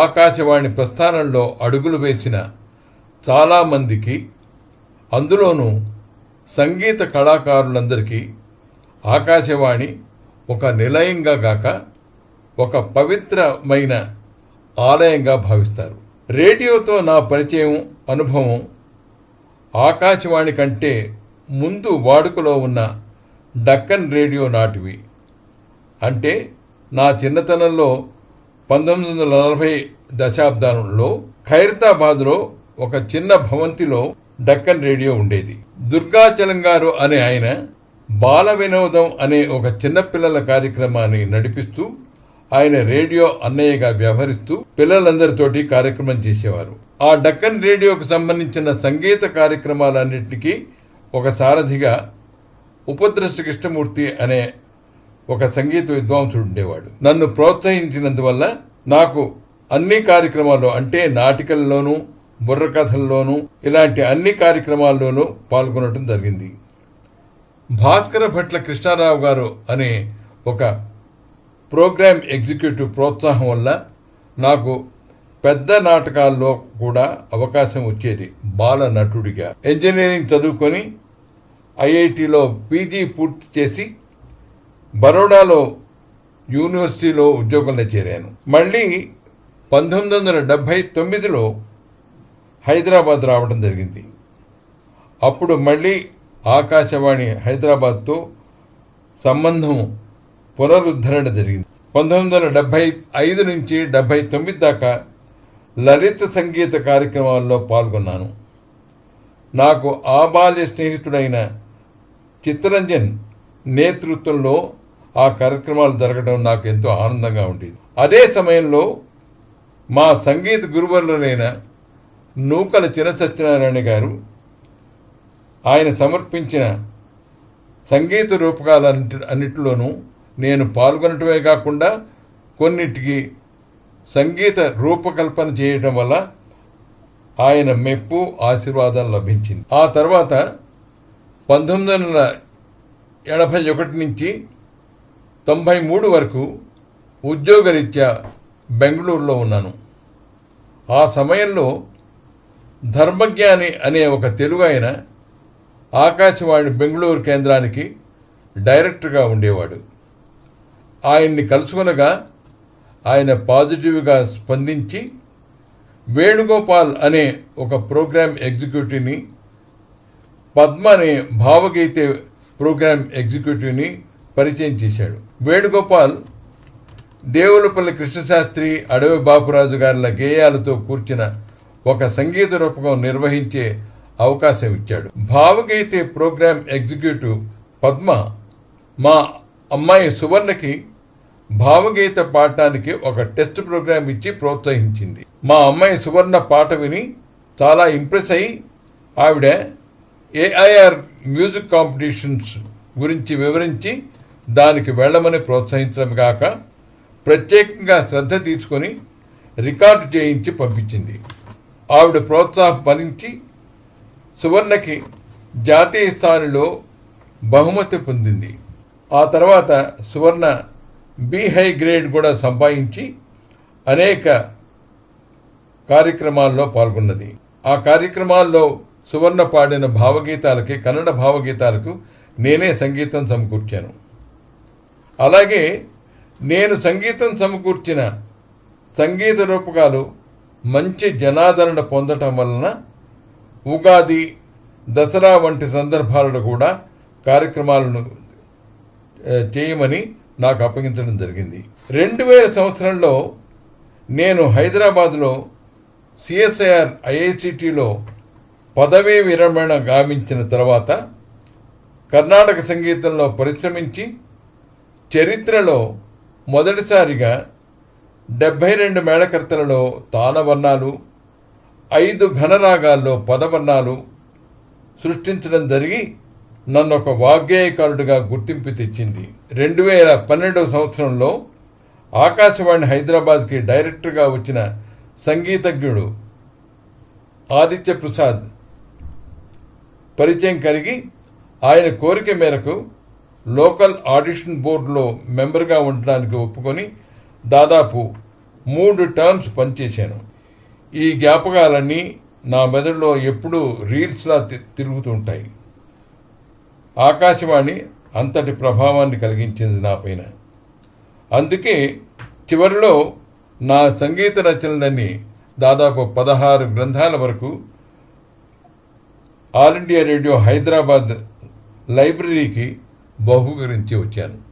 ఆకాశవాణి ప్రస్థానంలో అడుగులు వేసిన చాలామందికి, అందులోనూ సంగీత కళాకారులందరికీ ఆకాశవాణి ఒక నిలయంగా గాక ఒక పవిత్రమైన ఆలయంగా భావిస్తారు. రేడియోతో నా పరిచయం, అనుభవం ఆకాశవాణి కంటే ముందు వాడుకలో ఉన్న డక్కన్ రేడియో నాటివి. అంటే నా చిన్నతనంలో 1940 దశాబ్దంలో ఖైరతాబాద్లో ఒక చిన్న భవంతిలో డక్కన్ రేడియో ఉండేది. దుర్గాచలం గారు అనే ఆయన బాల వినోదం అనే ఒక చిన్నపిల్లల కార్యక్రమాన్ని నడిపిస్తూ, ఆయన రేడియో అన్నయ్యగా వ్యవహరిస్తూ పిల్లలందరితోటి కార్యక్రమం చేసేవారు. ఆ డక్కన్ రేడియోకు సంబంధించిన సంగీత కార్యక్రమాలన్నింటికీ ఒక సారథిగా ఉపద్రష్ట కృష్ణమూర్తి అనే ఒక సంగీత విద్వాంసుడు ఉండేవాడు. నన్ను ప్రోత్సహించినందువల్ల నాకు అన్ని కార్యక్రమాల్లో, అంటే నాటికల్లోనూ, బుర్రకథల్లోనూ, ఇలాంటి అన్ని కార్యక్రమాల్లోనూ పాల్గొనడం జరిగింది. భాస్కర భట్ల కృష్ణారావు గారు అనే ఒక ప్రోగ్రామ్ ఎగ్జిక్యూటివ్ ప్రోత్సాహం వల్ల నాకు పెద్ద నాటకాల్లో కూడా అవకాశం వచ్చేది. బాల నటుడిగా ఇంజనీరింగ్ చదువుకొని ఐఐటిలో పీజీ పూర్తి చేసి బరోడాలో యూనివర్సిటీలో ఉద్యోగంలో చేరాను. మళ్ళీ 1979లో హైదరాబాద్ రావడం జరిగింది. అప్పుడు మళ్ళీ ఆకాశవాణి హైదరాబాద్తో సంబంధం పునరుద్ధరణ జరిగింది. 1975 నుంచి 79 దాకా లలిత సంగీత కార్యక్రమాల్లో పాల్గొన్నాను. నాకు ఆబాల్య స్నేహితుడైన చిత్తరంజన్ నేతృత్వంలో ఆ కార్యక్రమాలు జరగడం నాకు ఎంతో ఆనందంగా ఉండేది. అదే సమయంలో మా సంగీత గురువులైన నూకల చిన్న సత్యనారాయణ గారు ఆయన సమర్పించిన సంగీత రూపకాలన్నిటిలోనూ నేను పాల్గొనటమే కాకుండా కొన్నిటికి సంగీత రూపకల్పన చేయడం వల్ల ఆయన మెప్పు, ఆశీర్వాదం లభించింది. ఆ తర్వాత 1981 నుంచి 93 వరకు ఉద్యోగరీత్యా బెంగళూరులో ఉన్నాను. ఆ సమయంలో ధర్మజ్ఞాని అనే ఒక తెలుగు ఆయన ఆకాశవాణి బెంగళూరు కేంద్రానికి డైరెక్టర్గా ఉండేవాడు. ఆయన్ని కలుసుకొనగా ఆయన పాజిటివ్గా స్పందించి వేణుగోపాల్ అనే ఒక ప్రోగ్రామ్ ఎగ్జిక్యూటివ్ని, పద్మ అనే భావగీతే ప్రోగ్రామ్ ఎగ్జిక్యూటివ్ని పరిచయం చేశాడు. వేణుగోపాల్ దేవులపల్లి కృష్ణశాస్త్రి, అడవి బాపురాజు గారిల గేయాలతో కూర్చిన ఒక సంగీత రూపకం నిర్వహించే అవకాశం ఇచ్చాడు. భావగీతే ప్రోగ్రామ్ ఎగ్జిక్యూటివ్ పద్మ మా అమ్మాయి సువర్ణకి భావగీత పాడటానికి ఒక టెస్ట్ ప్రోగ్రాం ఇచ్చి ప్రోత్సహించింది. మా అమ్మాయి సువర్ణ పాట విని చాలా ఇంప్రెస్ అయి ఆవిడ ఏఐఆర్ మ్యూజిక్ కాంపిటీషన్స్ గురించి వివరించి దానికి వెళ్లమని ప్రోత్సహించడం కాక ప్రత్యేకంగా శ్రద్ధ తీసుకొని రికార్డు చేయించి పంపించింది. ఆవిడ ప్రోత్సాహం భరించి సువర్ణకి జాతీయ స్థాయిలో బహుమతి పొందింది. ఆ తర్వాత సువర్ణ బి హై గ్రేడ్ కూడా సంపాదించి అనేక కార్యక్రమాల్లో పాల్గొన్నది. ఆ కార్యక్రమాల్లో సువర్ణ పాడిన భావగీతాలకి, కన్నడ భావగీతాలకు నేనే సంగీతం సమకూర్చాను. అలాగే నేను సంగీతం సమకూర్చిన సంగీత రూపకాలు మంచి జనాదరణ పొందటం వలన ఉగాది, దసరా వంటి సందర్భాలలో కూడా కార్యక్రమాలను చేయమని నాకు అప్పగించడం జరిగింది. 2000 సంవత్సరంలో నేను హైదరాబాద్లో సిఎస్ఐఆర్ ఐఐసిటిలో పదవీ విరమణ గావించిన తర్వాత కర్ణాటక సంగీతంలో పరిశ్రమించి చరిత్రలో మొదటిసారిగా 72 మేళకర్తలలో తానవర్ణాలు, 5 ఘనరాగాల్లో పదవర్ణాలు సృష్టించడం జరిగి నన్ను ఒక వాగ్గేయకారుడిగా గుర్తింపు తెచ్చింది. 2012 సంవత్సరంలో ఆకాశవాణి హైదరాబాద్కి డైరెక్టర్గా వచ్చిన సంగీతజ్ఞుడు ఆదిత్య ప్రసాద్ పరిచయం కలిగి ఆయన కోరిక మేరకు లోకల్ ఆడిషన్ బోర్డులో మెంబర్గా ఉండడానికి ఒప్పుకొని దాదాపు 3 టర్మ్స్ పనిచేశాను. ఈ జ్ఞాపకాలన్నీ నా మెదడులో ఎప్పుడూ రీల్స్లా తిరుగుతుంటాయి. ఆకాశవాణి అంతటి ప్రభావాన్ని కలిగించింది నా పైన. అందుకే చివరిలో నా సంగీత రచనలన్నీ దాదాపు 16 గ్రంథాల వరకు ఆల్ ఇండియా రేడియో హైదరాబాద్ లైబ్రరీకి బహూకరించి వచ్చాను.